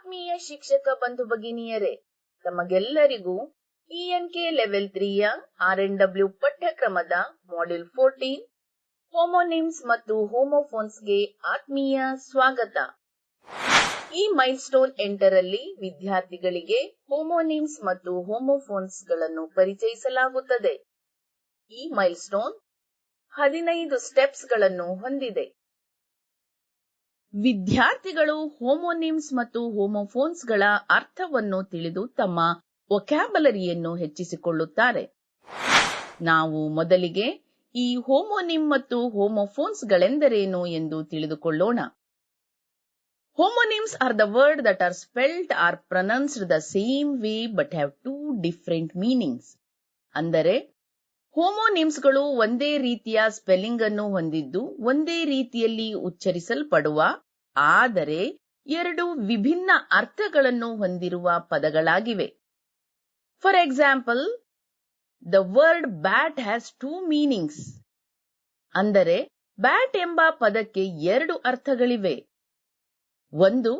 ಆತ್ಮೀಯ ಶಿಕ್ಷಕ ಬಂಧು ಭಗಿನಿಯರೇ, ತಮಗೆಲ್ಲರಿಗೂ ENK ಲೆವೆಲ್ 3ಯ RNW ಪಠ್ಯಕ್ರಮದ ಮಾಡ್ಯೂಲ್ 14 ಹೋಮೋನಿಮ್ಸ್ ಮತ್ತು ಹೋಮೋಫೋನ್ಸ್ಗೆ ಆತ್ಮೀಯ ಸ್ವಾಗತ. ಈ ಮೈಲ್ಸ್ಟೋನ್ 8ರಲ್ಲಿ ವಿದ್ಯಾರ್ಥಿಗಳಿಗೆ ಹೋಮೋನಿಮ್ಸ್ ಮತ್ತು ಹೋಮೋಫೋನ್ಸ್ ಗಳನ್ನು ಪರಿಚಯಿಸಲಾಗುತ್ತದೆ. ಈ ಮೈಲ್ಸ್ಟೋನ್ 15 ಸ್ಟೆಪ್ಸ್ ಗಳನ್ನು ಹೊಂದಿದೆ. ವಿದ್ಯಾರ್ಥಿಗಳು ಹೋಮೋನಿಮ್ಸ್ ಮತ್ತು ಹೋಮೋಫೋನ್ಸ್ ಗಳ ಅರ್ಥವನ್ನು ತಿಳಿದು ತಮ್ಮ ವೊಕ್ಯಾಬುಲರಿಯನ್ನು ಹೆಚ್ಚಿಸಿಕೊಳ್ಳುತ್ತಾರೆ. ನಾವು ಮೊದಲಿಗೆ ಈ ಹೋಮೋನಿಮ್ ಮತ್ತು ಹೋಮೋಫೋನ್ಸ್ ಗಳೆಂದರೇನು ಎಂದು ತಿಳಿದುಕೊಳ್ಳೋಣ. Homonyms are the words that are spelled or pronounced the same way but have two different meanings. ಅಂದರೆ ಹೋಮೋನಿಮ್ಸ್ಗಳು ಒಂದೇ ರೀತಿಯ ಸ್ಪೆಲ್ಲಿಂಗ್ ಅನ್ನು ಹೊಂದಿದ್ದು ಒಂದೇ ರೀತಿಯಲ್ಲಿ ಉಚ್ಚರಿಸಲ್ಪಡುವ ಆದರೆ ಎರಡು ವಿಭಿನ್ನ ಅರ್ಥಗಳನ್ನು ಹೊಂದಿರುವ ಪದಗಳಾಗಿವೆ. For example, the word bat has two meanings. ಅಂದರೆ ಬ್ಯಾಟ್ ಎಂಬ ಪದಕ್ಕೆ ಎರಡು ಅರ್ಥಗಳಿವೆ. ಒಂದು,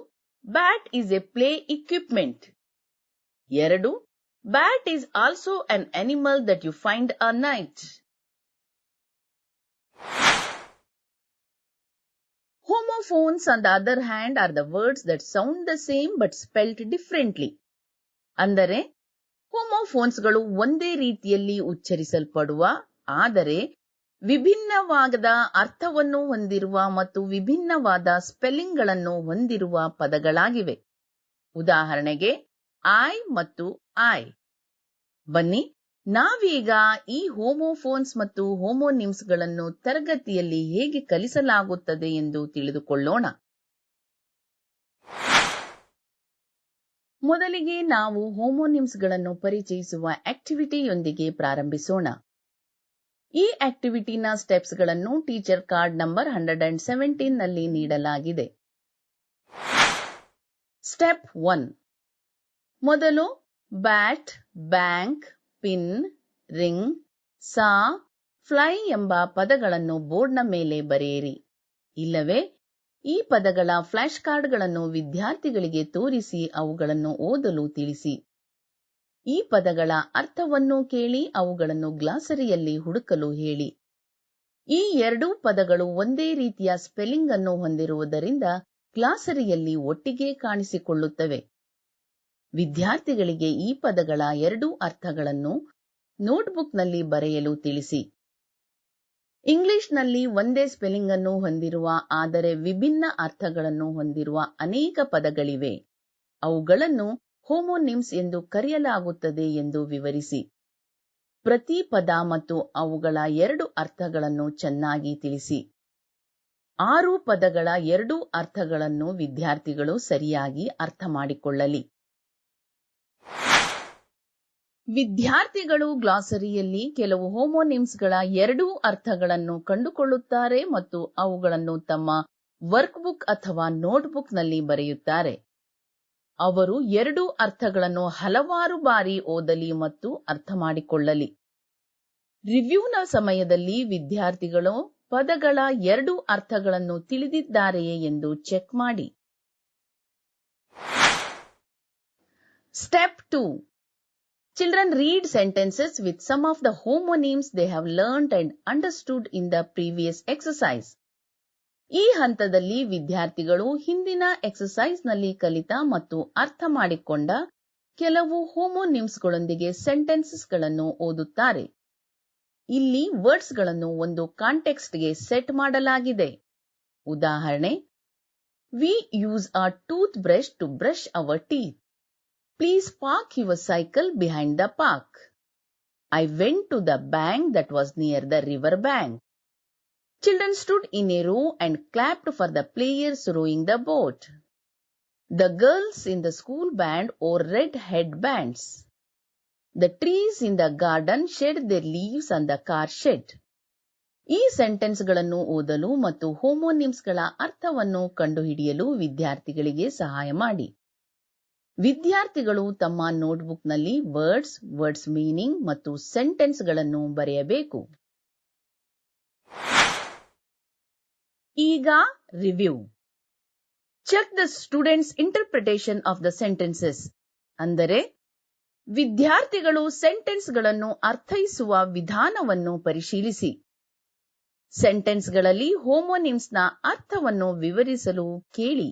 bat is a play equipment. ಎರಡು, bat is also an animal that you find at night. Homophones, on the other hand, are the words that sound the same but spelled differently. ಅಂದರೆ ಹೋಮೋಫೋನ್ಸ್ಗಳು ಒಂದೇ ರೀತಿಯಲ್ಲಿ ಉಚ್ಚರಿಸಲ್ಪಡುವ ಆದರೆ ವಿಭಿನ್ನವಾದ ಅರ್ಥವನ್ನು ಹೊಂದಿರುವ ಮತ್ತು ವಿಭಿನ್ನವಾದ ಸ್ಪೆಲ್ಲಿಂಗ್ಗಳನ್ನು ಹೊಂದಿರುವ ಪದಗಳಾಗಿವೆ. ಉದಾಹರಣೆಗೆ ಐ ಮತ್ತು ಐ. ಬನ್ನಿ ನಾವೀಗ ಈ ಹೋಮೋಫೋನ್ಸ್ ಮತ್ತು ಹೋಮೋನಿಮ್ಸ್ ಗಳನ್ನು ತರಗತಿಯಲ್ಲಿ ಹೇಗೆ ಕಲಿಸಲಾಗುತ್ತದೆ ಎಂದು ತಿಳಿದುಕೊಳ್ಳೋಣ. ಮೊದಲಿಗೆ ನಾವು ಹೋಮೋನಿಮ್ಸ್ ಗಳನ್ನು ಪರಿಚಯಿಸುವ ಆಕ್ಟಿವಿಟಿಯೊಂದಿಗೆ ಪ್ರಾರಂಭಿಸೋಣ. ಈ ಆಕ್ಟಿವಿಟಿನ ಸ್ಟೆಪ್ಸ್ ಗಳನ್ನು ಟೀಚರ್ ಕಾರ್ಡ್ ನಂಬರ್ 117 ನಲ್ಲಿ ನೀಡಲಾಗಿದೆ. ಸ್ಟೆಪ್ 1. ಮೊದಲು ಬ್ಯಾಟ್, ಬ್ಯಾಂಕ್, ಪಿನ್, ರಿಂಗ್, ಸಾ, ಫ್ಲೈ ಎಂಬ ಪದಗಳನ್ನು ಬೋರ್ಡ್ನ ಮೇಲೆ ಬರೆಯಿರಿ. ಇಲ್ಲವೇ ಈ ಪದಗಳ ಫ್ಲಾಶ್ ಕಾರ್ಡ್ಗಳನ್ನು ವಿದ್ಯಾರ್ಥಿಗಳಿಗೆ ತೋರಿಸಿ ಅವುಗಳನ್ನು ಓದಲು ತಿಳಿಸಿ. ಈ ಪದಗಳ ಅರ್ಥವನ್ನು ಕೇಳಿ ಅವುಗಳನ್ನು ಗ್ಲಾಸರಿಯಲ್ಲಿ ಹುಡುಕಲು ಹೇಳಿ. ಈ ಎರಡೂ ಪದಗಳು ಒಂದೇ ರೀತಿಯ ಸ್ಪೆಲ್ಲಿಂಗ್ ಅನ್ನು ಹೊಂದಿರುವುದರಿಂದ ಗ್ಲಾಸರಿಯಲ್ಲಿ ಒಟ್ಟಿಗೆ ಕಾಣಿಸಿಕೊಳ್ಳುತ್ತವೆ. ವಿದ್ಯಾರ್ಥಿಗಳಿಗೆ ಈ ಪದಗಳ ಎರಡೂ ಅರ್ಥಗಳನ್ನು ನೋಟ್ಬುಕ್ನಲ್ಲಿ ಬರೆಯಲು ತಿಳಿಸಿ. ಇಂಗ್ಲಿಷ್ನಲ್ಲಿ ಒಂದೇ ಸ್ಪೆಲ್ಲಿಂಗ್ ಅನ್ನು ಹೊಂದಿರುವ ಆದರೆ ವಿಭಿನ್ನ ಅರ್ಥಗಳನ್ನು ಹೊಂದಿರುವ ಅನೇಕ ಪದಗಳಿವೆ. ಅವುಗಳನ್ನು ಹೋಮೋನಿಮ್ಸ್ ಎಂದು ಕರೆಯಲಾಗುತ್ತದೆ ಎಂದು ವಿವರಿಸಿ. ಪ್ರತಿ ಪದ ಮತ್ತು ಅವುಗಳ ಎರಡು ಅರ್ಥಗಳನ್ನು ಚೆನ್ನಾಗಿ ತಿಳಿಸಿ. 6 ಪದಗಳ ಎರಡೂ ಅರ್ಥಗಳನ್ನು ವಿದ್ಯಾರ್ಥಿಗಳು ಸರಿಯಾಗಿ ಅರ್ಥ ಮಾಡಿಕೊಳ್ಳಲಿ. ವಿದ್ಯಾರ್ಥಿಗಳು ಗ್ಲಾಸರಿಯಲ್ಲಿ ಕೆಲವು ಹೋಮೋನಿಮ್ಸ್ಗಳ ಎರಡೂ ಅರ್ಥಗಳನ್ನು ಕಂಡುಕೊಳ್ಳುತ್ತಾರೆ ಮತ್ತು ಅವುಗಳನ್ನು ತಮ್ಮ ವರ್ಕ್ ಬುಕ್ ಅಥವಾ ನೋಟ್ಬುಕ್ ನಲ್ಲಿ ಬರೆಯುತ್ತಾರೆ. ಅವರು ಎರಡೂ ಅರ್ಥಗಳನ್ನು ಹಲವಾರು ಬಾರಿ ಓದಲಿ ಮತ್ತು ಅರ್ಥ ಮಾಡಿಕೊಳ್ಳಲಿ. ರಿವ್ಯೂನ ಸಮಯದಲ್ಲಿ ವಿದ್ಯಾರ್ಥಿಗಳು ಪದಗಳ ಎರಡೂ ಅರ್ಥಗಳನ್ನು ತಿಳಿದಿದ್ದಾರೆಯೇ ಎಂದು ಚೆಕ್ ಮಾಡಿ. Step 2. Children read sentences with some of the homonyms they have learned and understood in the previous exercise. ಈ ಹಂತದಲ್ಲಿ ವಿದ್ಯಾರ್ಥಿಗಳು ಹಿಂದಿನ ಎಕ್ಸರ್ಸೈಸ್ ನಲ್ಲಿ ಕಲಿತ ಮತ್ತು ಅರ್ಥ ಮಾಡಿಕೊಂಡ ಕೆಲವು ಹೋಮೋನಿಮ್ಸ್ಗಳೊಂದಿಗೆ ಸೆಂಟೆನ್ಸಸ್ ಗಳನ್ನು ಓದುತ್ತಾರೆ. ಇಲ್ಲಿ ವರ್ಡ್ಸ್ ಗಳನ್ನು ಒಂದು ಕಾಂಟೆಕ್ಸ್ಟ್ಗೆ ಸೆಟ್ ಮಾಡಲಾಗಿದೆ. ಉದಾಹರಣೆ, We use a toothbrush to brush our teeth. Please park your cycle behind the park. I went to the bank that was near the river bank. Children stood in a row and clapped for the players rowing the boat. The girls in the school band wore red headbands. The trees in the garden shed their leaves on the car shed. ಈ ಸೆಂಟೆನ್ಸ್ಗಳನ್ನು ಓದಲು ಮತ್ತು ಹೋಮೋನಿಮ್ಸ್ಗಳ ಅರ್ಥವನ್ನು ಕಂಡುಹಿಡಿಯಲು ವಿದ್ಯಾರ್ಥಿಗಳಿಗೆ ಸಹಾಯ ಮಾಡಿ. ವಿದ್ಯಾರ್ಥಿಗಳು ತಮ್ಮ ನೋಟ್ಬುಕ್ನಲ್ಲಿ ವರ್ಡ್ಸ್ ಮೀನಿಂಗ್ ಮತ್ತು ಸೆಂಟೆನ್ಸ್ಗಳನ್ನು ಬರೆಯಬೇಕು. ಈಗ review. Check the students interpretation of the sentences. ಅಂದರೆ ವಿದ್ಯಾರ್ಥಿಗಳು ಸೆಂಟೆನ್ಸ್ಗಳನ್ನು ಅರ್ಥೈಸುವ ವಿಧಾನವನ್ನು ಪರಿಶೀಲಿಸಿ. ಸೆಂಟೆನ್ಸ್ಗಳಲ್ಲಿ ಹೋಮೋನಿಮ್ಸ್ನ ಅರ್ಥವನ್ನು ವಿವರಿಸಲು ಕೇಳಿ.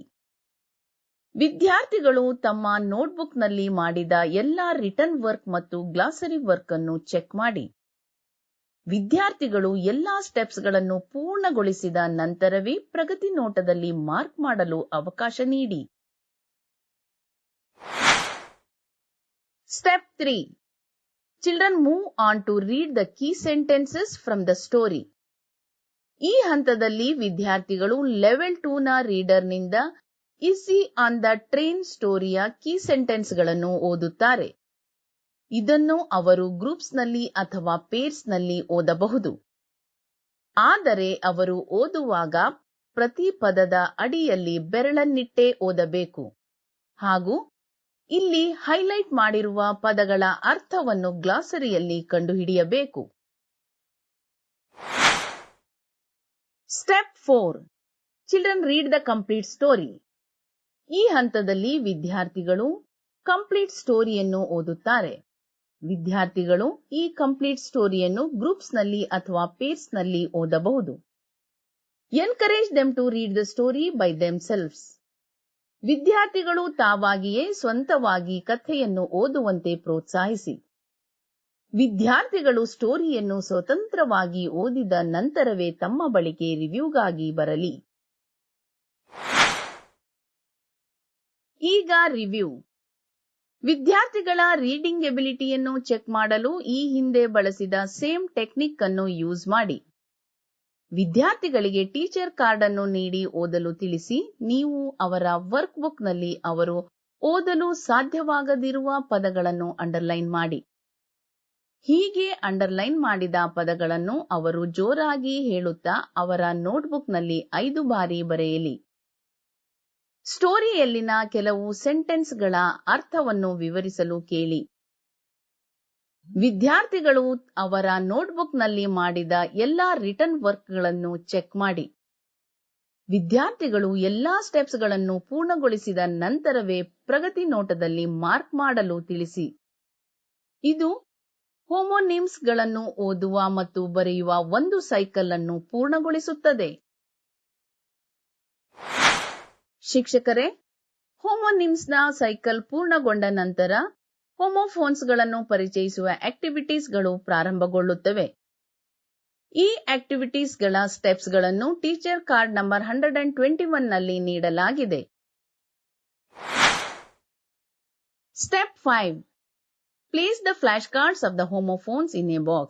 ವಿದ್ಯಾರ್ಥಿಗಳು ತಮ್ಮ ನೋಟ್ಬುಕ್ನಲ್ಲಿ ಮಾಡಿದ ಎಲ್ಲಾ ರಿಟರ್ನ್ ವರ್ಕ್ ಮತ್ತು ಗ್ಲಾಸರಿ ವರ್ಕ್ ಅನ್ನು ಚೆಕ್ ಮಾಡಿ. ವಿದ್ಯಾರ್ಥಿಗಳು ಎಲ್ಲಾ ಸ್ಟೆಪ್ಸ್ಗಳನ್ನು ಪೂರ್ಣಗೊಳಿಸಿದ ನಂತರವೇ ಪ್ರಗತಿ ನೋಟದಲ್ಲಿ ಮಾರ್ಕ್ ಮಾಡಲು ಅವಕಾಶ ನೀಡಿ. Step 3. Children move on to read the key sentences from the story. ಈ ಹಂತದಲ್ಲಿ ವಿದ್ಯಾರ್ಥಿಗಳು ಲೆವೆಲ್ 2 ನ ರೀಡರ್ನಿಂದ ಇಸಿ ಆನ್ ದ ಟ್ರೈನ್ ಸ್ಟೋರಿಯ ಕೀ ಸೆಂಟೆನ್ಸ್ಗಳನ್ನು ಓದುತ್ತಾರೆ. ಇದನ್ನು ಅವರು ಗ್ರೂಪ್ಸ್ನಲ್ಲಿ ಅಥವಾ ಪೇರ್ಸ್ನಲ್ಲಿ ಓದಬಹುದು. ಆದರೆ ಅವರು ಓದುವಾಗ ಪ್ರತಿ ಪದದ ಅಡಿಯಲ್ಲಿ ಬೆರಳನ್ನಿಟ್ಟೇ ಓದಬೇಕು ಹಾಗೂ ಇಲ್ಲಿ ಹೈಲೈಟ್ ಮಾಡಿರುವ ಪದಗಳ ಅರ್ಥವನ್ನು ಗ್ಲಾಸರಿಯಲ್ಲಿ ಕಂಡುಹಿಡಿಯಬೇಕು. Step 4. Children read the complete story. ಈ ಹಂತದಲ್ಲಿ ವಿದ್ಯಾರ್ಥಿಗಳು ಕಂಪ್ಲೀಟ್ ಸ್ಟೋರಿಯನ್ನು ಓದುತ್ತಾರೆ. ವಿದ್ಯಾರ್ಥಿಗಳು ಈ ಕಂಪ್ಲೀಟ್ ಸ್ಟೋರಿಯನ್ನು ಗ್ರೂಪ್ಸ್ನಲ್ಲಿ ಅಥವಾ ಪೇರ್ಸ್ನಲ್ಲಿ ಓದಬಹುದು. Encourage them to read the story by themselves. ವಿದ್ಯಾರ್ಥಿಗಳು ತಾವಾಗಿಯೇ ಸ್ವಂತವಾಗಿ ಕಥೆಯನ್ನು ಓದುವಂತೆ ಪ್ರೋತ್ಸಾಹಿಸಿ. ವಿದ್ಯಾರ್ಥಿಗಳು ಸ್ಟೋರಿಯನ್ನು ಸ್ವತಂತ್ರವಾಗಿ ಓದಿದ ನಂತರವೇ ತಮ್ಮ ಬಳಿಗೆ ರಿವ್ಯೂಗಾಗಿ ಬರಲಿ. ಈಗ ರಿವ್ಯೂ. ವಿದ್ಯಾರ್ಥಿಗಳ ರೀಡಿಂಗ್ ಎಬಿಲಿಟಿಯನ್ನು ಚೆಕ್ ಮಾಡಲು ಈ ಹಿಂದೆ ಬಳಸಿದ ಸೇಮ್ ಟೆಕ್ನಿಕ್ ಅನ್ನು ಯೂಸ್ ಮಾಡಿ. ವಿದ್ಯಾರ್ಥಿಗಳಿಗೆ ಟೀಚರ್ ಕಾರ್ಡ್ ಅನ್ನು ನೀಡಿ ಓದಲು ತಿಳಿಸಿ. ನೀವು ಅವರ ವರ್ಕ್ ಬುಕ್ ನಲ್ಲಿ ಅವರು ಓದಲು ಸಾಧ್ಯವಾಗದಿರುವ ಪದಗಳನ್ನು ಅಂಡರ್ಲೈನ್ ಮಾಡಿ. ಹೀಗೆ ಅಂಡರ್ಲೈನ್ ಮಾಡಿದ ಪದಗಳನ್ನು ಅವರು ಜೋರಾಗಿ ಹೇಳುತ್ತಾ ಅವರ ನೋಟ್ಬುಕ್ ನಲ್ಲಿ 5 ಬಾರಿ ಬರೆಯಲಿ. ಸ್ಟೋರಿಯಲ್ಲಿನ ಕೆಲವು ಸೆಂಟೆನ್ಸ್ಗಳ ಅರ್ಥವನ್ನು ವಿವರಿಸಲು ಕೇಳಿ. ವಿದ್ಯಾರ್ಥಿಗಳು ಅವರ ನೋಟ್ಬುಕ್ನಲ್ಲಿ ಮಾಡಿದ ಎಲ್ಲಾ ರಿಟರ್ನ್ ವರ್ಕ್ಗಳನ್ನು ಚೆಕ್ ಮಾಡಿ. ವಿದ್ಯಾರ್ಥಿಗಳು ಎಲ್ಲಾ ಸ್ಟೆಪ್ಸ್ಗಳನ್ನು ಪೂರ್ಣಗೊಳಿಸಿದ ನಂತರವೇ ಪ್ರಗತಿ ನೋಟದಲ್ಲಿ ಮಾರ್ಕ್ ಮಾಡಲು ತಿಳಿಸಿ. ಇದು ಹೋಮೋನಿಮ್ಸ್ಗಳನ್ನು ಓದುವ ಮತ್ತು ಬರೆಯುವ ಒಂದು ಸೈಕಲ್ ಅನ್ನು ಪೂರ್ಣಗೊಳಿಸುತ್ತದೆ. ಶಿಕ್ಷಕರೇ, ಹೋಮೋನಿಮ್ಸ್ನ ಸೈಕಲ್ ಪೂರ್ಣಗೊಂಡ ನಂತರ ಹೋಮೋಫೋನ್ಸ್ಗಳನ್ನು ಪರಿಚಯಿಸುವ ಆಕ್ಟಿವಿಟೀಸ್ಗಳು ಪ್ರಾರಂಭಗೊಳ್ಳುತ್ತವೆ. ಈ ಆಕ್ಟಿವಿಟೀಸ್ಗಳ ಸ್ಟೆಪ್ಸ್ಗಳನ್ನು ಟೀಚರ್ ಕಾರ್ಡ್ ನಂಬರ್ 121 ನಲ್ಲಿ ನೀಡಲಾಗಿದೆ. Step 5. Place the flashcards of the homophones in a box.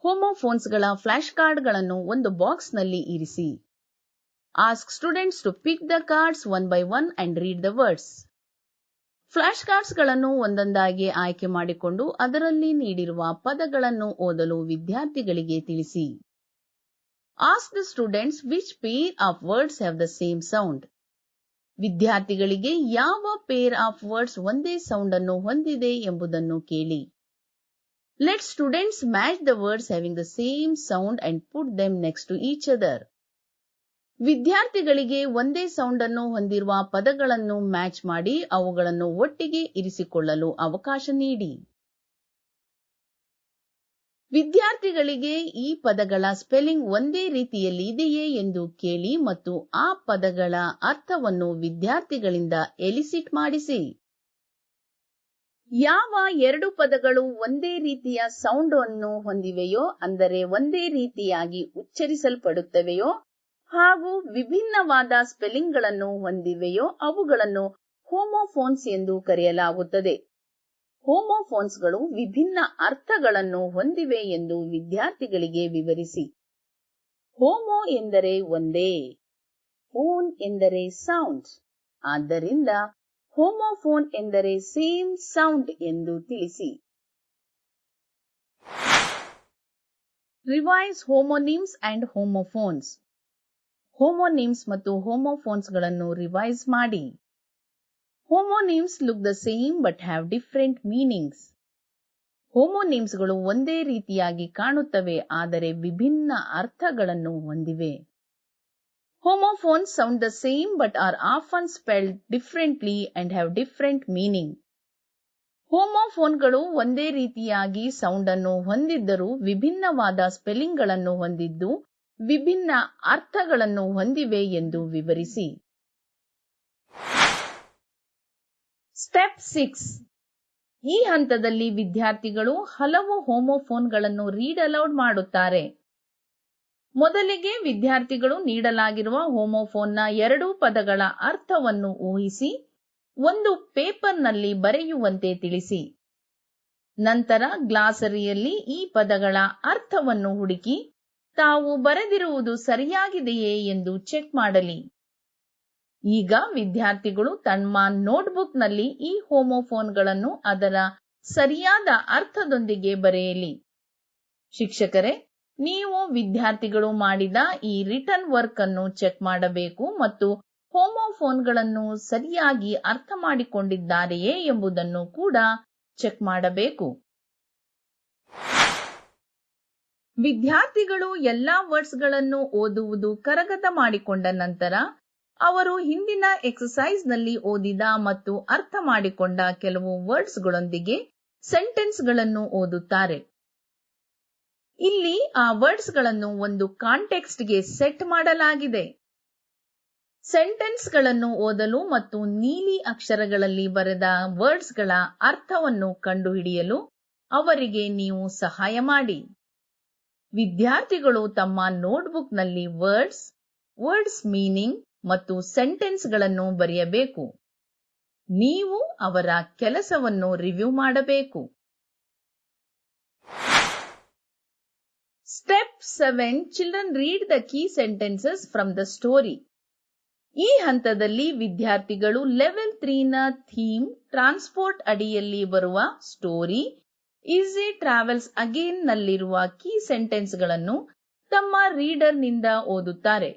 ಹೋಮೋಫೋನ್ಸ್ಗಳ ಫ್ಲಾಶ್ ಕಾರ್ಡ್ಗಳನ್ನು ಒಂದು ಬಾಕ್ಸ್ನಲ್ಲಿ ಇರಿಸಿ. Ask students to pick the cards one by one and read the words. Flash ಕಾರ್ಡ್ಸ್ಗಳನ್ನು ಒಂದೊಂದಾಗಿ ಆಯ್ಕೆ ಮಾಡಿಕೊಂಡು ಅದರಲ್ಲಿ ನೀಡಿರುವ ಪದಗಳನ್ನು ಓದಲು ವಿದ್ಯಾರ್ಥಿಗಳಿಗೆ ತಿಳಿಸಿ. Ask the students which pair of words have the same sound. ವಿದ್ಯಾರ್ಥಿಗಳಿಗೆ ಯಾವ ಪೇರ್ ಆಫ್ ವರ್ಡ್ಸ್ ಒಂದೇ ಸೌಂಡ್ ಅನ್ನು ಹೊಂದಿದೆ ಎಂಬುದನ್ನು ಕೇಳಿ. Let students match the words having the same sound and put them next to each other. ವಿದ್ಯಾರ್ಥಿಗಳಿಗೆ ಒಂದೇ sound ಅನ್ನು ಹೊಂದಿರುವ ಪದಗಳನ್ನು ಮ್ಯಾಚ್ ಮಾಡಿ ಅವುಗಳನ್ನು ಒಟ್ಟಿಗೆ ಇರಿಸಿಕೊಳ್ಳಲು ಅವಕಾಶ ನೀಡಿ. ವಿದ್ಯಾರ್ಥಿಗಳಿಗೆ ಈ ಪದಗಳ ಸ್ಪೆಲ್ಲಿಂಗ್ ಒಂದೇ ರೀತಿಯಲ್ಲಿ ಇದೆಯೇ ಎಂದು ಕೇಳಿ ಮತ್ತು ಆ ಪದಗಳ ಅರ್ಥವನ್ನು ವಿದ್ಯಾರ್ಥಿಗಳಿಂದ ಎಲಿಸಿಟ್ ಮಾಡಿಸಿ. ಯಾವ 2 ಪದಗಳು ಒಂದೇ ರೀತಿಯ ಸೌಂಡ್ ಅನ್ನು ಹೊಂದಿವೆಯೋ, ಅಂದರೆ ಒಂದೇ ರೀತಿಯಾಗಿ ಉಚ್ಚರಿಸಲ್ಪಡುತ್ತವೆಯೋ ಹಾಗೂ ವಿಭಿನ್ನವಾದ ಸ್ಪೆಲ್ಲಿಂಗ್ಗಳನ್ನು ಹೊಂದಿವೆಯೋ ಅವುಗಳನ್ನು ಹೋಮೋಫೋನ್ಸ್ ಎಂದು ಕರೆಯಲಾಗುತ್ತದೆ. ಹೋಮೋಫೋನ್ಸ್ಗಳು ವಿಭಿನ್ನ ಅರ್ಥಗಳನ್ನು ಹೊಂದಿವೆ ಎಂದು ವಿದ್ಯಾರ್ಥಿಗಳಿಗೆ ವಿವರಿಸಿ. ಹೋಮೋ ಎಂದರೆ ಒಂದೇ, ಫೋನ್ ಎಂದರೆ ಸೌಂಡ್. ಆದ್ದರಿಂದ ಹೋಮೋಫೋನ್ ಎಂದರೆ ಸೇಮ್ ಸೌಂಡ್ ಎಂದು ತಿಳಿಸಿ. Revise homonyms and homophones. Homonyms ಮತ್ತು ಹೋಮೋಫೋನ್ಸ್ಗಳನ್ನು ರಿವೈಸ್ ಮಾಡಿ. Homonyms look the same but have different meanings. ಹೋಮೋನಿಮ್ಸ್ಗಳು ಒಂದೇ ರೀತಿಯಾಗಿ ಕಾಣುತ್ತವೆ ಆದರೆ ವಿಭಿನ್ನ ಅರ್ಥಗಳನ್ನು ಹೊಂದಿವೆ. Homophones sound the same but are often spelled differently and have different meaning. ಹೋಮೋಫೋನ್ಗಳು ಒಂದೇ ರೀತಿಯಾಗಿ ಸೌಂಡ್ ಅನ್ನು ಹೊಂದಿದ್ದರೂ ವಿಭಿನ್ನವಾದ ಸ್ಪೆಲ್ಲಿಂಗ್ಗಳನ್ನು ಹೊಂದಿದ್ದು ವಿಭಿನ್ನ ಅರ್ಥಗಳನ್ನು ಹೊಂದಿವೆ ಎಂದು ವಿವರಿಸಿ. ಸ್ಟೆಪ್ 6. ಈ ಹಂತದಲ್ಲಿ ವಿದ್ಯಾರ್ಥಿಗಳು ಹಲವು ಹೋಮೋಫೋನ್ಗಳನ್ನು ರೀಡ್ ಅಲೌಡ್ ಮಾಡುತ್ತಾರೆ. ಮೊದಲಿಗೆ ವಿದ್ಯಾರ್ಥಿಗಳು ನೀಡಲಾಗಿರುವ ಹೋಮೋಫೋನ್ನ 2 ಪದಗಳ ಅರ್ಥವನ್ನು ಊಹಿಸಿ ಒಂದು ಪೇಪರ್ನಲ್ಲಿ ಬರೆಯುವಂತೆ ತಿಳಿಸಿ. ನಂತರ ಗ್ಲಾಸರಿಯಲ್ಲಿ ಈ ಪದಗಳ ಅರ್ಥವನ್ನು ಹುಡುಕಿ ತಾವು ಬರೆದಿರುವುದು ಸರಿಯಾಗಿದೆಯೇ ಎಂದು ಚೆಕ್ ಮಾಡಲಿ. ಈಗ ವಿದ್ಯಾರ್ಥಿಗಳು ತಮ್ಮ ನೋಟ್ಬುಕ್ನಲ್ಲಿ ಈ ಹೋಮೋಫೋನ್ಗಳನ್ನು ಅದರ ಸರಿಯಾದ ಅರ್ಥದೊಂದಿಗೆ ಬರೆಯಲಿ. ಶಿಕ್ಷಕರೇ, ನೀವು ವಿದ್ಯಾರ್ಥಿಗಳು ಮಾಡಿದ ಈ ರಿಟರ್ನ್ ವರ್ಕ್ ಅನ್ನು ಚೆಕ್ ಮಾಡಬೇಕು ಮತ್ತು ಹೋಮೋಫೋನ್ಗಳನ್ನು ಸರಿಯಾಗಿ ಅರ್ಥ ಮಾಡಿಕೊಂಡಿದ್ದಾರೆಯೇ ಎಂಬುದನ್ನು ಕೂಡ ಚೆಕ್ ಮಾಡಬೇಕು. ವಿದ್ಯಾರ್ಥಿಗಳು ಎಲ್ಲಾ ವರ್ಡ್ಸ್ಗಳನ್ನು ಓದುವುದು ಕರಗತ ಮಾಡಿಕೊಂಡ ನಂತರ ಅವರು ಹಿಂದಿನ ಎಕ್ಸರ್ಸೈಸ್ನಲ್ಲಿ ಓದಿದ ಮತ್ತು ಅರ್ಥ ಮಾಡಿಕೊಂಡ ಕೆಲವು ವರ್ಡ್ಸ್ಗಳೊಂದಿಗೆ ಸೆಂಟೆನ್ಸ್ಗಳನ್ನು ಓದುತ್ತಾರೆ. ಇಲ್ಲಿ ಆ ವರ್ಡ್ಸ್ಗಳನ್ನು ಒಂದು ಕಾಂಟೆಕ್ಸ್ಟ್ಗೆ ಸೆಟ್ ಮಾಡಲಾಗಿದೆ. ಸೆಂಟೆನ್ಸ್ಗಳನ್ನು ಓದಲು ಮತ್ತು ನೀಲಿ ಅಕ್ಷರಗಳಲ್ಲಿ ಬರೆದ ವರ್ಡ್ಸ್ಗಳ ಅರ್ಥವನ್ನು ಕಂಡುಹಿಡಿಯಲು ಅವರಿಗೆ ನೀವು ಸಹಾಯ ಮಾಡಿ. ವಿದ್ಯಾರ್ಥಿಗಳು ತಮ್ಮ ನೋಟ್ಬುಕ್ನಲ್ಲಿ ವರ್ಡ್ಸ್ ಮೀನಿಂಗ್ ಮತ್ತು ಸೆಂಟೆನ್ಸ್ಗಳನ್ನು ಬರೆಯಬೇಕು. ನೀವು ಅವರ ಕೆಲಸವನ್ನು ರಿವ್ಯೂ ಮಾಡಬೇಕು. Step 7. Children read the key sentences from the story. ಈ ಹಂತದಲ್ಲಿ ವಿದ್ಯಾರ್ಥಿಗಳು ಲೆವೆಲ್ 3ನ ಥೀಮ್ ಟ್ರಾನ್ಸ್ಪೋರ್ಟ್ ಅಡಿಯಲ್ಲಿ ಬರುವ ಸ್ಟೋರಿ ಈಸಿ ಟ್ರಾವೆಲ್ಸ್ ಅಗೇನ್ ನಲ್ಲಿರುವ ಕೀ ಸೆಂಟೆನ್ಸ್ಗಳನ್ನು ತಮ್ಮ ರೀಡರ್ನಿಂದ ಓದುತ್ತಾರೆ.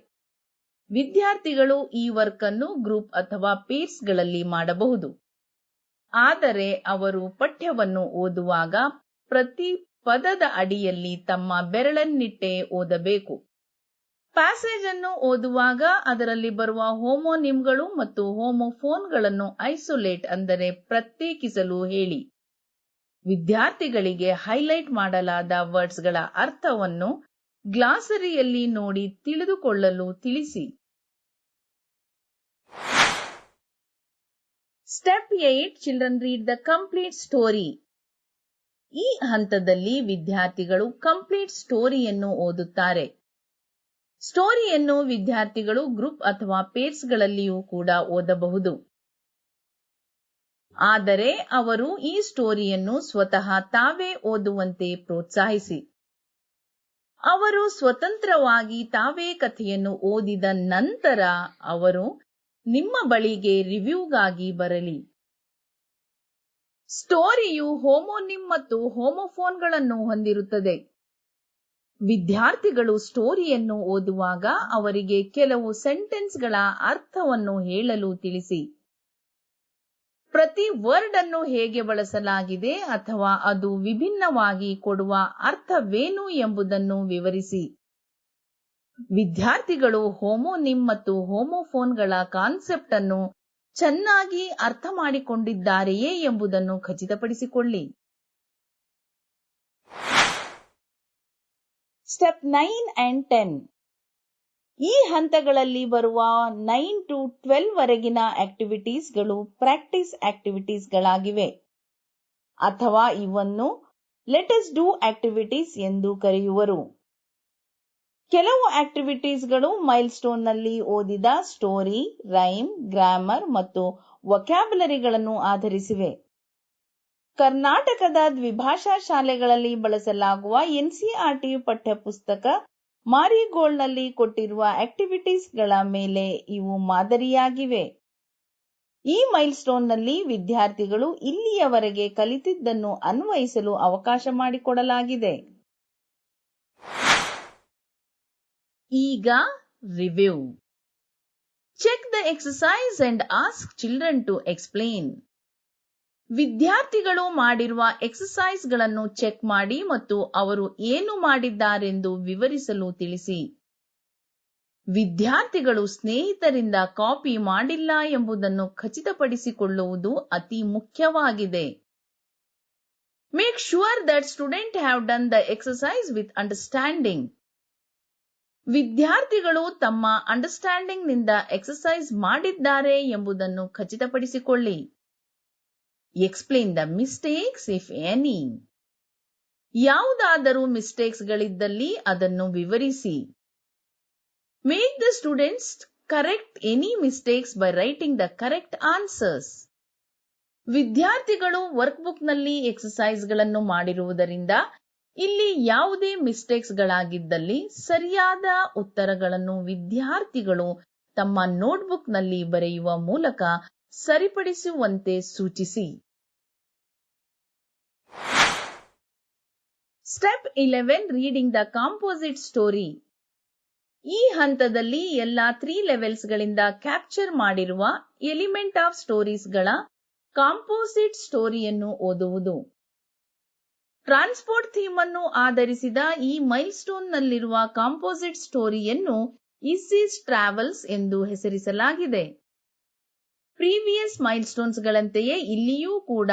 ವಿದ್ಯಾರ್ಥಿಗಳು ಈ ವರ್ಕ್ ಅನ್ನು ಗ್ರೂಪ್ ಅಥವಾ ಪೇರ್ಸ್ಗಳಲ್ಲಿ ಮಾಡಬಹುದು. ಆದರೆ ಅವರು ಪಠ್ಯವನ್ನು ಓದುವಾಗ ಪ್ರತಿ ಪದದ ಅಡಿಯಲ್ಲಿ ತಮ್ಮ ಬೆರಳನ್ನಿಟ್ಟೇ ಓದಬೇಕು. ಪ್ಯಾಸೇಜ್ ಅನ್ನು ಓದುವಾಗ ಅದರಲ್ಲಿ ಬರುವ ಹೋಮೋನಿಮ್ಗಳು ಮತ್ತು ಹೋಮೋಫೋನ್ಗಳನ್ನು ಐಸೋಲೇಟ್ ಅಂದರೆ ಪ್ರತ್ಯೇಕಿಸಲು ಹೇಳಿ. ವಿದ್ಯಾರ್ಥಿಗಳಿಗೆ ಹೈಲೈಟ್ ಮಾಡಲಾದ ವರ್ಡ್ಸ್ಗಳ ಅರ್ಥವನ್ನು ಗ್ಲಾಸರಿಯಲ್ಲಿ ನೋಡಿ ತಿಳಿದುಕೊಳ್ಳಲು ತಿಳಿಸಿ. Step 8. Children read the complete story. ಈ ಹಂತದಲ್ಲಿ ವಿದ್ಯಾರ್ಥಿಗಳು ಕಂಪ್ಲೀಟ್ ಸ್ಟೋರಿಯನ್ನು ಓದುತ್ತಾರೆ. ಸ್ಟೋರಿಯನ್ನು ವಿದ್ಯಾರ್ಥಿಗಳು ಗ್ರೂಪ್ ಅಥವಾ ಪೇರ್ಸ್ಗಳಲ್ಲಿಯೂ ಕೂಡ ಓದಬಹುದು. ಆದರೆ ಅವರು ಈ ಸ್ಟೋರಿಯನ್ನು ಸ್ವತಃ ತಾವೇ ಓದುವಂತೆ ಪ್ರೋತ್ಸಾಹಿಸಿ. ಅವರು ಸ್ವತಂತ್ರವಾಗಿ ತಾವೇ ಕಥೆಯನ್ನು ಓದಿದ ನಂತರ ಅವರು ನಿಮ್ಮ ಬಳಿಗೆ ರಿವ್ಯೂಗಾಗಿ ಬರಲಿ. ಸ್ಟೋರಿಯು ಹೋಮೋನಿಮ್ ಮತ್ತು ಹೋಮೋಫೋನ್ಗಳನ್ನು ಹೊಂದಿರುತ್ತದೆ. ವಿದ್ಯಾರ್ಥಿಗಳು ಸ್ಟೋರಿಯನ್ನು ಓದುವಾಗ ಅವರಿಗೆ ಕೆಲವು ಸೆಂಟೆನ್ಸ್ಗಳ ಅರ್ಥವನ್ನು ಹೇಳಲು ತಿಳಿಸಿ. ಪ್ರತಿ ವರ್ಡ್ ಅನ್ನು ಹೇಗೆ ಬಳಸಲಾಗಿದೆ ಅಥವಾ ಅದು ವಿಭಿನ್ನವಾಗಿ ಕೊಡುವ ಅರ್ಥವೇನು ಎಂಬುದನ್ನು ವಿವರಿಸಿ. ವಿದ್ಯಾರ್ಥಿಗಳು ಹೋಮೋನಿಮ್ ಮತ್ತು ಹೋಮೋಫೋನ್ಗಳ ಕಾನ್ಸೆಪ್ಟ್ ಅನ್ನು ಚೆನ್ನಾಗಿ ಅರ್ಥ ಮಾಡಿಕೊಂಡಿದ್ದಾರೆಯೇ ಎಂಬುದನ್ನು ಖಚಿತಪಡಿಸಿಕೊಳ್ಳಿ. Step 9 and 10. ಈ ಹಂತಗಳಲ್ಲಿ ಬರುವ 9 to 12 ವರೆಗಿನ ಆಕ್ಟಿವಿಟೀಸ್ಗಳು ಪ್ರಾಕ್ಟೀಸ್ ಆಕ್ಟಿವಿಟೀಸ್ಗಳಾಗಿವೆ ಅಥವಾ ಇವನ್ನು ಲೆಟ್ ಅಸ್ ಡೂ ಆಕ್ಟಿವಿಟೀಸ್ ಎಂದು ಕರೆಯುವರು. ಕೆಲವು ಆಕ್ಟಿವಿಟೀಸ್ಗಳು ಮೈಲ್ ಸ್ಟೋನ್ನಲ್ಲಿ ಓದಿದ ಸ್ಟೋರಿ, ರೈಮ್, ಗ್ರಾಮರ್ ಮತ್ತು ವೊಕ್ಯಾಬ್ಯುಲರಿಗಳನ್ನು ಆಧರಿಸಿವೆ. ಕರ್ನಾಟಕದ ದ್ವಿಭಾಷಾ ಶಾಲೆಗಳಲ್ಲಿ ಬಳಸಲಾಗುವ ಎನ್ಸಿಇಆರ್ಟಿ ಪಠ್ಯಪುಸ್ತಕ ಮಾರಿಗೋಲ್ಡ್ನಲ್ಲಿ ಕೊಟ್ಟಿರುವ ಆಕ್ಟಿವಿಟೀಸ್ಗಳ ಮೇಲೆ ಇವು ಮಾದರಿಯಾಗಿವೆ. ಈ ಮೈಲ್ ಸ್ಟೋನ್ನಲ್ಲಿ ವಿದ್ಯಾರ್ಥಿಗಳು ಇಲ್ಲಿಯವರೆಗೆ ಕಲಿತಿದ್ದನ್ನು ಅನ್ವಯಿಸಲು ಅವಕಾಶ ಮಾಡಿಕೊಡಲಾಗಿದೆ. ಈಗ review. Check the exercise and ask children to explain. ವಿದ್ಯಾರ್ಥಿಗಳು ಮಾಡಿರುವ ಎಕ್ಸರ್ಸೈಸ್ಗಳನ್ನು ಚೆಕ್ ಮಾಡಿ ಮತ್ತು ಅವರು ಏನು ಮಾಡಿದ್ದಾರೆಂದು ವಿವರಿಸಲು ತಿಳಿಸಿ. ವಿದ್ಯಾರ್ಥಿಗಳು ಸ್ನೇಹಿತರಿಂದ ಕಾಪಿ ಮಾಡಿಲ್ಲ ಎಂಬುದನ್ನು ಖಚಿತಪಡಿಸಿಕೊಳ್ಳುವುದು ಅತಿ ಮುಖ್ಯವಾಗಿದೆ. Make sure that students have done the exercise with understanding. ವಿದ್ಯಾರ್ಥಿಗಳು ತಮ್ಮ ಅಂಡರ್ಸ್ಟ್ಯಾಂಡಿಂಗ್ ನಿಂದ ಎಕ್ಸರ್ಸೈಸ್ ಮಾಡಿದ್ದಾರೆ ಎಂಬುದನ್ನು ಖಚಿತಪಡಿಸಿಕೊಳ್ಳಿ. Explain the mistakes if any. ಯಾವುದಾದರೂ ಮಿಸ್ಟೇಕ್ಸ್ಗಳಿದ್ದಲ್ಲಿ ಅದನ್ನು ವಿವರಿಸಿ. Make the students correct any mistakes by writing the correct answers. ವಿದ್ಯಾರ್ಥಿಗಳು ವರ್ಕ್ಬುಕ್ನಲ್ಲಿ ಎಕ್ಸರ್ಸೈಸ್ಗಳನ್ನು ಮಾಡಿರುವುದರಿಂದ ಇಲ್ಲಿ ಯಾವುದೇ ಮಿಸ್ಟೇಕ್ಸ್ಗಳಾಗಿದ್ದಲ್ಲಿ ಸರಿಯಾದ ಉತ್ತರಗಳನ್ನು ವಿದ್ಯಾರ್ಥಿಗಳು ತಮ್ಮ ನೋಟ್ಬುಕ್ನಲ್ಲಿ ಬರೆಯುವ ಮೂಲಕ ಸರಿಪಡಿಸುವಂತೆ ಸೂಚಿಸಿ. Step 11 reading the composite story. ಈ ಹಂತದಲ್ಲಿ ಎಲ್ಲಾ 3 ಲೆವೆಲ್ಸ್ಗಳಿಂದ ಕ್ಯಾಪ್ಚರ್ ಮಾಡಿರುವ ಎಲಿಮೆಂಟ್ ಆಫ್ ಸ್ಟೋರೀಸ್ಗಳ ಕಾಂಪೋಸಿಟ್ ಸ್ಟೋರಿಯನ್ನು ಓದುವುದು. ಟ್ರಾನ್ಸ್ಪೋರ್ಟ್ ಥೀಮ್ ಅನ್ನು ಆಧರಿಸಿದ ಈ ಮೈಲ್ಸ್ಟೋನ್ನಲ್ಲಿರುವ ಕಾಂಪೋಸಿಟ್ ಸ್ಟೋರಿಯನ್ನು ಈಸೀಸ್ ಟ್ರಾವೆಲ್ಸ್ ಎಂದು ಹೆಸರಿಸಲಾಗಿದೆ. ಪ್ರೀವಿಯಸ್ ಮೈಲ್ಸ್ಟೋನ್ಸ್ಗಳಂತೆಯೇ ಇಲ್ಲಿಯೂ ಕೂಡ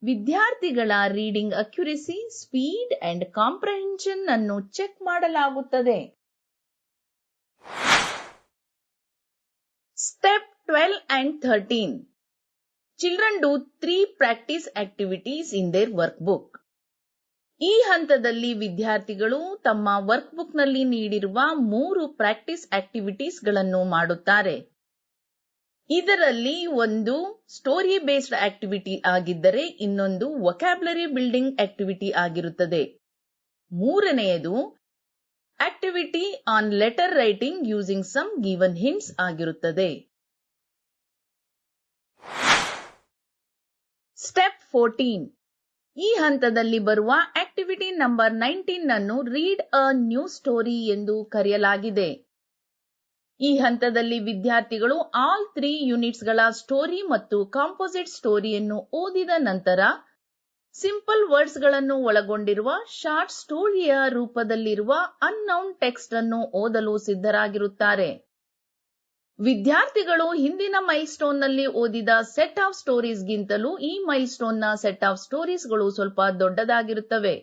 ವಿದ್ಯಾರ್ಥಿಗಳ reading accuracy, speed and comprehension ಅನ್ನು ಚೆಕ್ ಮಾಡಲಾಗುತ್ತದೆ. Step 12 and 13. Children do 3 practice activities in their workbook. ಈ ಹಂತದಲ್ಲಿ ವಿದ್ಯಾರ್ಥಿಗಳು ತಮ್ಮ ವರ್ಕ್ಬುಕ್ನಲ್ಲಿ ನೀಡಿರುವ 3 ಪ್ರಾಕ್ಟೀಸ್ ಆಕ್ಟಿವಿಟೀಸ್ಗಳನ್ನು ಮಾಡುತ್ತಾರೆ. ಇದರಲ್ಲಿ ಒಂದು ಸ್ಟೋರಿ ಬೇಸ್ಡ್ ಆಕ್ಟಿವಿಟಿ ಆಗಿದ್ದರೆ ಇನ್ನೊಂದು ವೊಕ್ಯಾಬ್ಯುಲರಿ ಬಿಲ್ಡಿಂಗ್ ಆಕ್ಟಿವಿಟಿ ಆಗಿರುತ್ತದೆ. ಮೂರನೆಯದು activity on letter writing using some given hints ಆಗಿರುತ್ತದೆ. ಸ್ಟೆಪ್ 14. ಈ ಹಂತದಲ್ಲಿ ಬರುವ ಆಕ್ಟಿವಿಟಿ ನಂಬರ್ 19 ಅನ್ನು ರೀಡ್ ಅ ನ್ಯೂ ಸ್ಟೋರಿ ಎಂದು ಕರೆಯಲಾಗಿದೆ. ಈ ಹಂತದಲ್ಲಿ ವಿದ್ಯಾರ್ಥಿಗಳು ಆಲ್ 3 ಯೂನಿಟ್ಸ್ಗಳ ಸ್ಟೋರಿ ಮತ್ತು ಕಾಂಪೋಸಿಟ್ ಸ್ಟೋರಿಯನ್ನು ಓದಿದ ನಂತರ ಸಿಂಪಲ್ ವರ್ಡ್ಸ್ಗಳನ್ನು ಒಳಗೊಂಡಿರುವ ಶಾರ್ಟ್ ಸ್ಟೋರಿಯ ರೂಪದಲ್ಲಿರುವ ಅನ್ನೌನ್ ಟೆಕ್ಸ್ಟ್ ಅನ್ನು ಓದಲು ಸಿದ್ಧರಾಗಿರುತ್ತಾರೆ. ವಿದ್ಯಾರ್ಥಿಗಳು ಹಿಂದಿನ ಮೈಲ್ಸ್ಟೋನ್ನಲ್ಲಿ ಓದಿದ ಸೆಟ್ ಆಫ್ ಸ್ಟೋರೀಸ್ಗಿಂತಲೂ ಈ ಮೈಲ್ಸ್ಟೋನ್ನ ಸೆಟ್ ಆಫ್ ಸ್ಟೋರೀಸ್ಗಳು ಸ್ವಲ್ಪ ದೊಡ್ಡದಾಗಿರುತ್ತವೆ.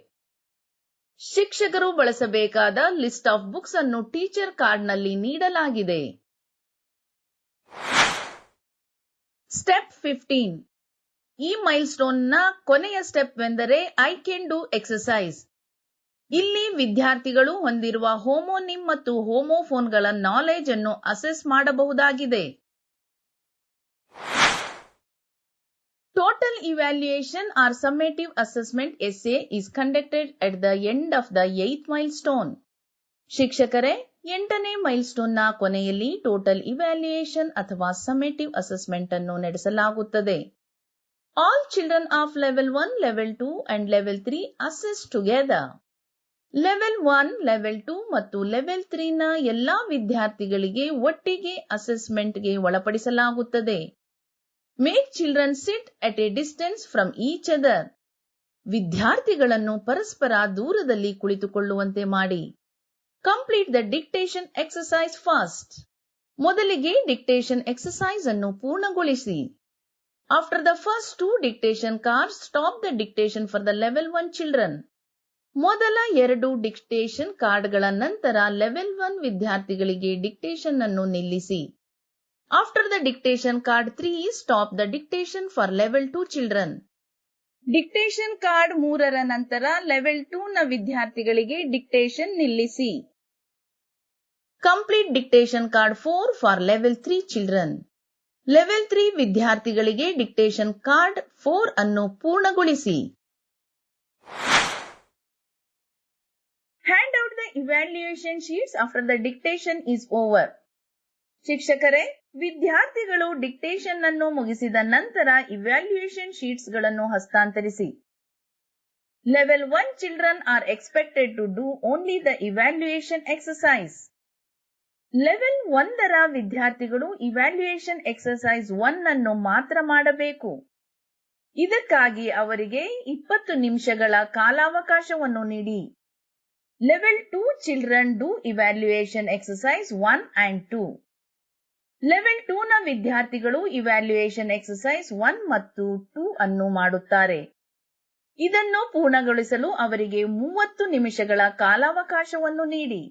ಶಿಕ್ಷಕರು ಬಳಸಬೇಕಾದ ಲಿಸ್ಟ್ ಆಫ್ ಬುಕ್ಸ್ ಅನ್ನು ಟೀಚರ್ ಕಾರ್ಡ್ನಲ್ಲಿ ನೀಡಲಾಗಿದೆ. ಸ್ಟೆಪ್ 15. ಈ ಮೈಲ್ಸ್ಟೋನ್ನ ಕೊನೆಯ ಸ್ಟೆಪ್ ಎಂದರೆ ಐ ಕ್ಯಾನ್ ಡೂ ಎಕ್ಸರ್ಸೈಸ್. ಇಲ್ಲಿ ವಿದ್ಯಾರ್ಥಿಗಳು ಹೊಂದಿರುವ ಹೋಮೋನಿಮ್ ಮತ್ತು ಹೋಮೋಫೋನ್ಗಳ ನಾಲೆಜ್ ಅನ್ನು ಅಸೆಸ್ ಮಾಡಬಹುದಾಗಿದೆ. Total evaluation or summative assessment essay is conducted at the end of the 8th milestone. ಶಿಕ್ಷಕರೇ, 8ನೇ ಮೈಲ್ಸ್ಟೋನ್ನ ಕೊನೆಯಲ್ಲಿ ಟೋಟಲ್ ಇವ್ಯಾಲ್ಯೂಯೇಷನ್ ಅಥವಾ ಸಮೇಟಿವ್ ಅಸೆಸ್ಮೆಂಟ್ ಅನ್ನು ನಡೆಸಲಾಗುತ್ತದೆ. All children of level 1, level 2 and level 3 assess together. Level 1, level 2 ಮತ್ತು level 3 ನ ಎಲ್ಲಾ ವಿದ್ಯಾರ್ಥಿಗಳಿಗೆ ಒಟ್ಟಿಗೆ ಅಸೆಸ್ಮೆಂಟ್ಗೆ ಒಳಪಡಿಸಲಾಗುತ್ತದೆ. Make children sit at a distance from each other. ವಿದ್ಯಾರ್ಥಿಗಳನ್ನು ಪರಸ್ಪರ ದೂರದಲ್ಲಿ ಕುಳಿತುಕೊಳ್ಳುವಂತೆ ಮಾಡಿ. Complete the dictation exercise first. ಮೊದಲಿಗೆ ಡಿಕ್ಟೇಷನ್ ಎಕ್ಸರ್ಸೈಸ್ ಅನ್ನು ಪೂರ್ಣಗೊಳಿಸಿ. After the first 2 dictation cards, stop the dictation for the level 1 children. ಮೊದಲ 2 ಡಿಕ್ಟೇಷನ್ ಕಾರ್ಡ್ಗಳ ನಂತರ ಲೆವೆಲ್ 1 ವಿದ್ಯಾರ್ಥಿಗಳಿಗೆ ಡಿಕ್ಟೇಷನ್ ಅನ್ನು ನಿಲ್ಲಿಸಿ. After the dictation card 3, stop the dictation for level 2 children. Dictation card 3ರ ನಂತರ ಲೆವೆಲ್ 2 ನ ವಿದ್ಯಾರ್ಥಿಗಳಿಗೆ ಡಿಕ್ಟೇಷನ್ ನಿಲ್ಲಿಸಿ. Complete dictation card 4 for level 3 children. Level 3 ವಿದ್ಯಾರ್ಥಿಗಳಿಗೆ ಡಿಕ್ಟೇಷನ್ ಕಾರ್ಡ್ 4 ಅನ್ನು ಪೂರ್ಣಗೊಳಿಸಿ. Hand out the evaluation sheets after the dictation is over. ಶಿಕ್ಷಕರೇ, ವಿದ್ಯಾರ್ಥಿಗಳು dictation ಅನ್ನು ಮುಗಿಸಿದ ನಂತರ ಇವ್ಯಾಲ್ಯೂಯೇಷನ್ ಶೀಟ್ಸ್ ಗಳನ್ನು ಹಸ್ತಾಂತರಿಸಿ. Level 1 children are expected to do only the evaluation exercise. Level 1ರ ವಿದ್ಯಾರ್ಥಿಗಳು ಇವ್ಯಾಲ್ಯೂಯೇಷನ್ ಎಕ್ಸರ್ಸೈಸ್ 1 ಅನ್ನು ಮಾತ್ರ ಮಾಡಬೇಕು. ಇದಕ್ಕಾಗಿ ಅವರಿಗೆ 20 ನಿಮಿಷಗಳ ಕಾಲಾವಕಾಶವನ್ನು ನೀಡಿ. Level 2 children do evaluation exercise 1 and 2. Level 2 ನ ವಿದ್ಯಾರ್ಥಿಗಳು ಇವ್ಯಾಲ್ಯೂಯೇಷನ್ ಎಕ್ಸರ್ಸೈಸ್ 1 ಮತ್ತು 2 ಅನ್ನು ಮಾಡುತ್ತಾರೆ. ಇದನ್ನು ಪೂರ್ಣಗೊಳಿಸಲು ಅವರಿಗೆ 30 ನಿಮಿಷಗಳ ಕಾಲಾವಕಾಶವನ್ನು ನೀಡಿ.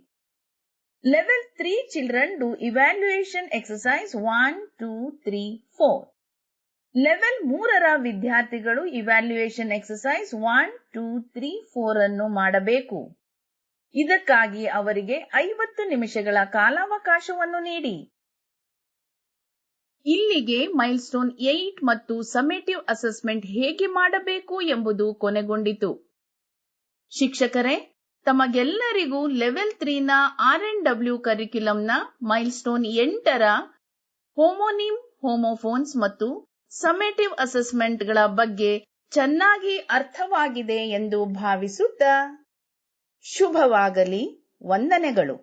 Level 3 children do evaluation exercise 1, 2, 3, 4. Level 3ರ ವಿದ್ಯಾರ್ಥಿಗಳು ಇವ್ಯಾಲ್ಯೂಯೇಷನ್ ಎಕ್ಸರ್ಸೈಸ್ 1, 2, 3, 4 ಅನ್ನು ಮಾಡಬೇಕು. ಇದಕ್ಕಾಗಿ ಅವರಿಗೆ 50 ನಿಮಿಷಗಳ ಕಾಲಾವಕಾಶವನ್ನು ನೀಡಿ. ಇಲ್ಲಿಗೆ ಮೈಲ್ಸ್ಟೋನ್ 8 ಮತ್ತು ಸಮೇಟಿವ್ ಅಸೆಸ್ಮೆಂಟ್ ಹೇಗೆ ಮಾಡಬೇಕು ಎಂಬುದು ಕೊನೆಗೊಂಡಿತು. ಶಿಕ್ಷಕರೇ, ತಮಗೆಲ್ಲರಿಗೂ ಲೆವೆಲ್ 3ನ RNW ಕರಿಕ್ಯುಲಂನ ಮೈಲ್ಸ್ಟೋನ್ 8ರ ಹೋಮೋನಿಮ್, ಹೋಮೋಫೋನ್ಸ್ ಮತ್ತು ಸಮೇಟಿವ್ ಅಸೆಸ್ಮೆಂಟ್ಗಳ ಬಗ್ಗೆ ಚೆನ್ನಾಗಿ ಅರ್ಥವಾಗಿದೆ ಎಂದು ಭಾವಿಸುತ್ತಾ ಶುಭವಾಗಲಿ. ವಂದನೆಗಳು.